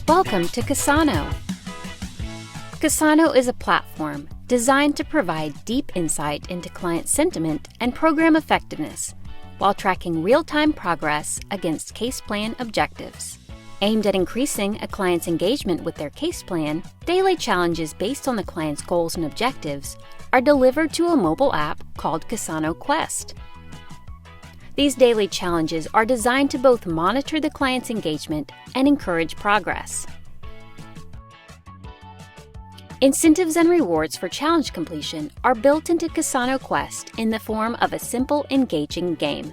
Welcome to Casano. Casano is a platform designed to provide deep insight into client sentiment and program effectiveness while tracking real-time progress against case plan objectives. Aimed at increasing a client's engagement with their case plan, daily challenges based on the client's goals and objectives are delivered to a mobile app called Casano Quest. These daily challenges are designed to both monitor the client's engagement and encourage progress. Incentives and rewards for challenge completion are built into Casano Quest in the form of a simple, engaging game.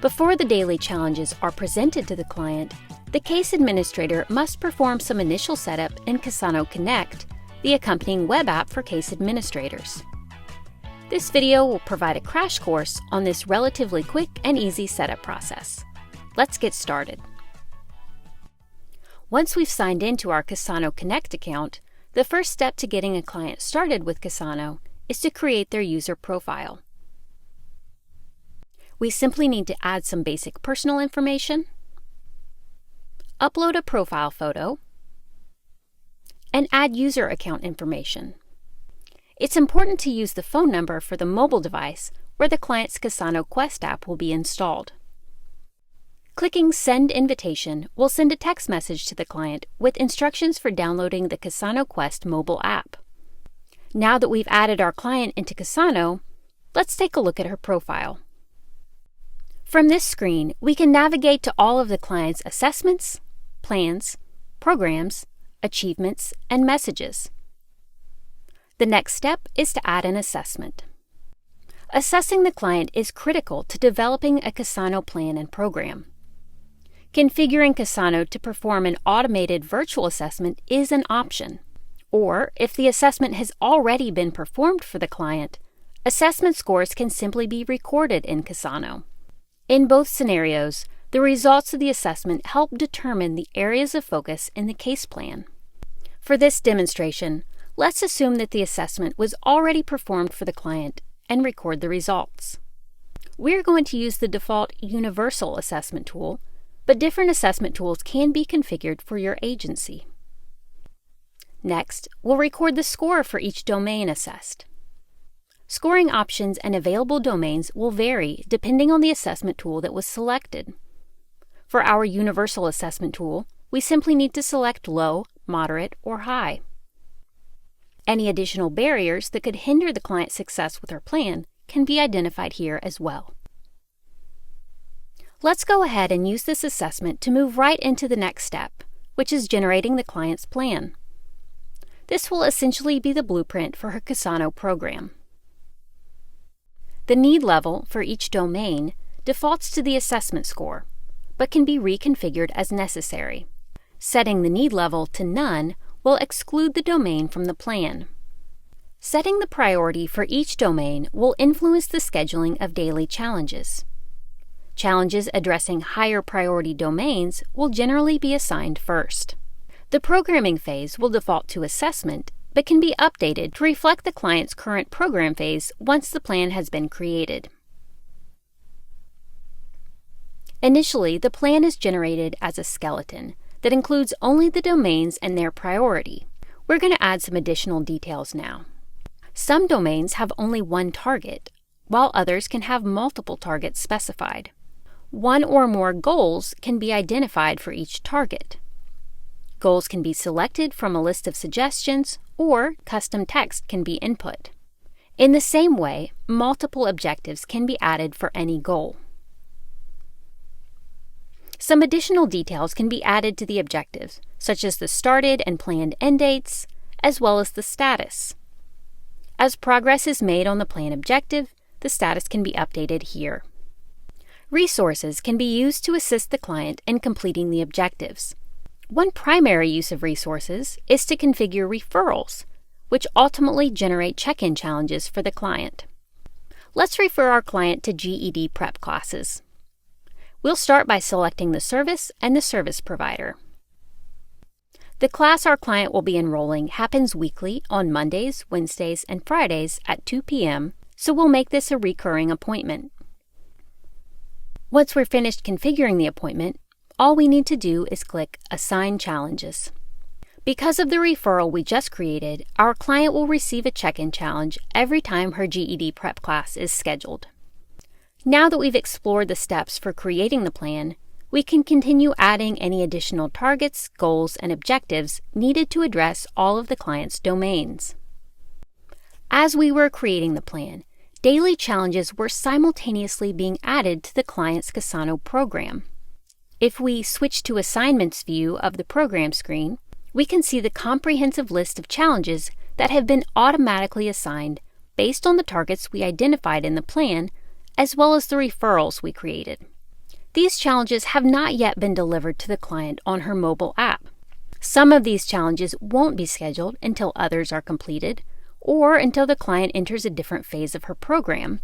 Before the daily challenges are presented to the client, the case administrator must perform some initial setup in Casano Connect, the accompanying web app for case administrators. This video will provide a crash course on this relatively quick and easy setup process. Let's get started. Once we've signed into our Casano Connect account, the first step to getting a client started with Casano is to create their user profile. We simply need to add some basic personal information, upload a profile photo, and add user account information. It's important to use the phone number for the mobile device where the client's Casano Quest app will be installed. Clicking Send Invitation will send a text message to the client with instructions for downloading the Casano Quest mobile app. Now that we've added our client into Casano, let's take a look at her profile. From this screen, we can navigate to all of the client's assessments, plans, programs, achievements, and messages. The next step is to add an assessment. Assessing the client is critical to developing a Casano plan and program. Configuring Casano to perform an automated virtual assessment is an option. Or, if the assessment has already been performed for the client, assessment scores can simply be recorded in Casano. In both scenarios, the results of the assessment help determine the areas of focus in the case plan. For this demonstration, let's assume that the assessment was already performed for the client and record the results. We're going to use the default Universal Assessment tool, but different assessment tools can be configured for your agency. Next, we'll record the score for each domain assessed. Scoring options and available domains will vary depending on the assessment tool that was selected. For our Universal Assessment tool, we simply need to select low, moderate, or high. Any additional barriers that could hinder the client's success with her plan can be identified here as well. Let's go ahead and use this assessment to move right into the next step, which is generating the client's plan. This will essentially be the blueprint for her Casano program. The need level for each domain defaults to the assessment score, but can be reconfigured as necessary. Setting the need level to none will exclude the domain from the plan. Setting the priority for each domain will influence the scheduling of daily challenges. Challenges addressing higher priority domains will generally be assigned first. The programming phase will default to assessment, but can be updated to reflect the client's current program phase once the plan has been created. Initially, the plan is generated as a skeleton that includes only the domains and their priority. We're going to add some additional details now. Some domains have only one target, while others can have multiple targets specified. One or more goals can be identified for each target. Goals can be selected from a list of suggestions, or custom text can be input. In the same way, multiple objectives can be added for any goal. Some additional details can be added to the objectives, such as the started and planned end dates, as well as the status. As progress is made on the plan objective, the status can be updated here. Resources can be used to assist the client in completing the objectives. One primary use of resources is to configure referrals, which ultimately generate check-in challenges for the client. Let's refer our client to GED prep classes. We'll start by selecting the service and the service provider. The class our client will be enrolling happens weekly on Mondays, Wednesdays, and Fridays at 2 p.m., so we'll make this a recurring appointment. Once we're finished configuring the appointment, all we need to do is click Assign Challenges. Because of the referral we just created, our client will receive a check-in challenge every time her GED prep class is scheduled. Now that we've explored the steps for creating the plan, we can continue adding any additional targets, goals, and objectives needed to address all of the client's domains. As we were creating the plan, daily challenges were simultaneously being added to the client's Casano program. If we switch to Assignments view of the program screen, we can see the comprehensive list of challenges that have been automatically assigned based on the targets we identified in the plan, as well as the referrals we created. These challenges have not yet been delivered to the client on her mobile app. Some of these challenges won't be scheduled until others are completed, or until the client enters a different phase of her program,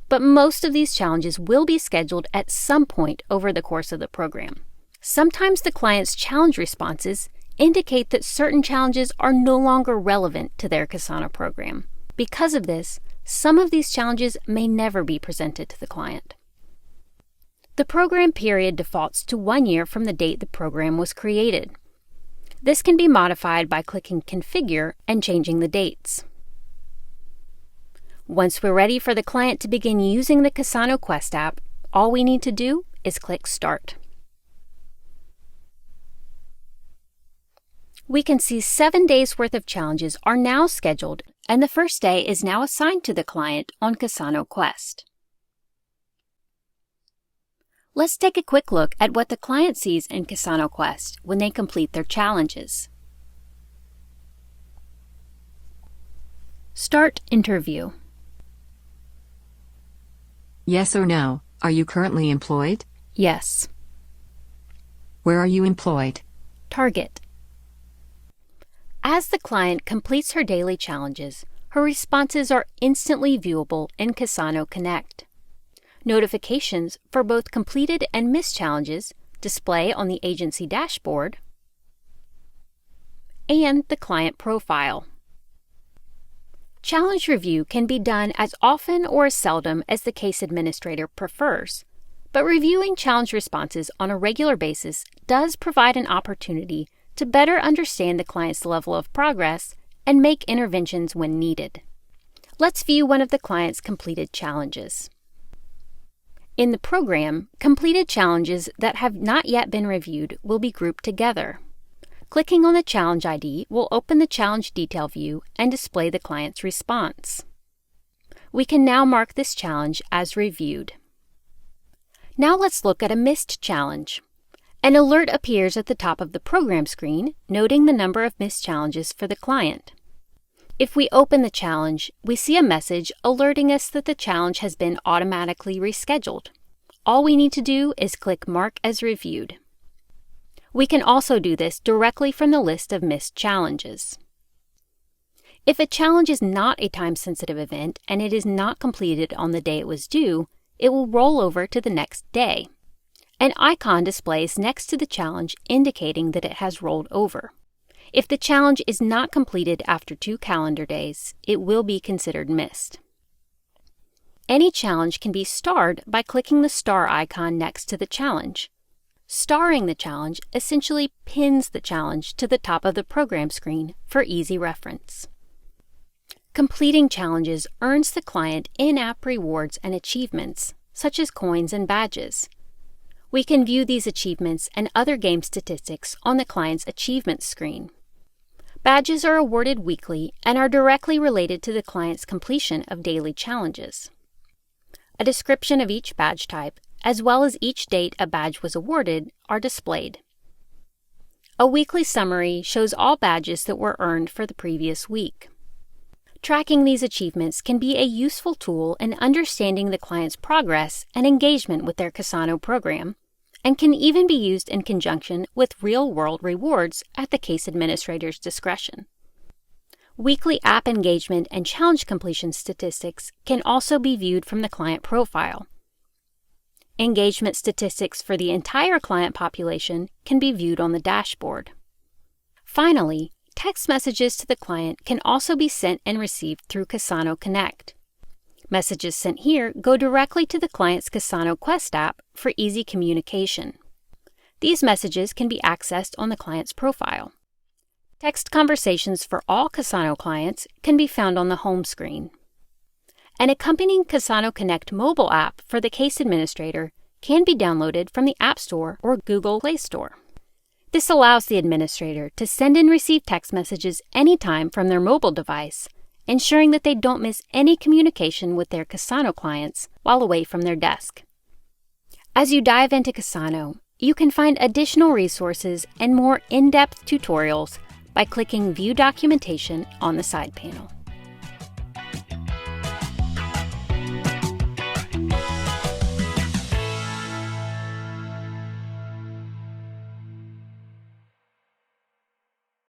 but most of these challenges will be scheduled at some point over the course of the program. Sometimes the client's challenge responses indicate that certain challenges are no longer relevant to their Casano program. Because of this, some of these challenges may never be presented to the client. The program period defaults to 1 year from the date the program was created. This can be modified by clicking Configure and changing the dates. Once we're ready for the client to begin using the Casano Quest app, all we need to do is click Start. We can see 7 days worth of challenges are now scheduled, and the first day is now assigned to the client on Casano Quest. Let's take a quick look at what the client sees in Casano Quest when they complete their challenges. Start Interview. Yes or no, are you currently employed? Yes. Where are you employed? Target. As the client completes her daily challenges, her responses are instantly viewable in Casano Connect. Notifications for both completed and missed challenges display on the agency dashboard and the client profile. Challenge review can be done as often or as seldom as the case administrator prefers, but reviewing challenge responses on a regular basis does provide an opportunity to better understand the client's level of progress and make interventions when needed. Let's view one of the client's completed challenges. In the program, completed challenges that have not yet been reviewed will be grouped together. Clicking on the challenge ID will open the challenge detail view and display the client's response. We can now mark this challenge as reviewed. Now let's look at a missed challenge. An alert appears at the top of the program screen, noting the number of missed challenges for the client. If we open the challenge, we see a message alerting us that the challenge has been automatically rescheduled. All we need to do is click Mark as Reviewed. We can also do this directly from the list of missed challenges. If a challenge is not a time-sensitive event and it is not completed on the day it was due, it will roll over to the next day. An icon displays next to the challenge indicating that it has rolled over. If the challenge is not completed after 2 calendar days, it will be considered missed. Any challenge can be starred by clicking the star icon next to the challenge. Starring the challenge essentially pins the challenge to the top of the program screen for easy reference. Completing challenges earns the client in-app rewards and achievements, such as coins and badges. We can view these achievements and other game statistics on the client's achievements screen. Badges are awarded weekly and are directly related to the client's completion of daily challenges. A description of each badge type, as well as each date a badge was awarded, are displayed. A weekly summary shows all badges that were earned for the previous week. Tracking these achievements can be a useful tool in understanding the client's progress and engagement with their Casano program, and can even be used in conjunction with real-world rewards at the case administrator's discretion. Weekly app engagement and challenge completion statistics can also be viewed from the client profile. Engagement statistics for the entire client population can be viewed on the dashboard. Finally, text messages to the client can also be sent and received through Casano Connect. Messages sent here go directly to the client's Casano Quest app for easy communication. These messages can be accessed on the client's profile. Text conversations for all Casano clients can be found on the home screen. An accompanying Casano Connect mobile app for the case administrator can be downloaded from the App Store or Google Play Store. This allows the administrator to send and receive text messages anytime from their mobile device, ensuring that they don't miss any communication with their Casano clients while away from their desk. As you dive into Casano, you can find additional resources and more in-depth tutorials by clicking View Documentation on the side panel.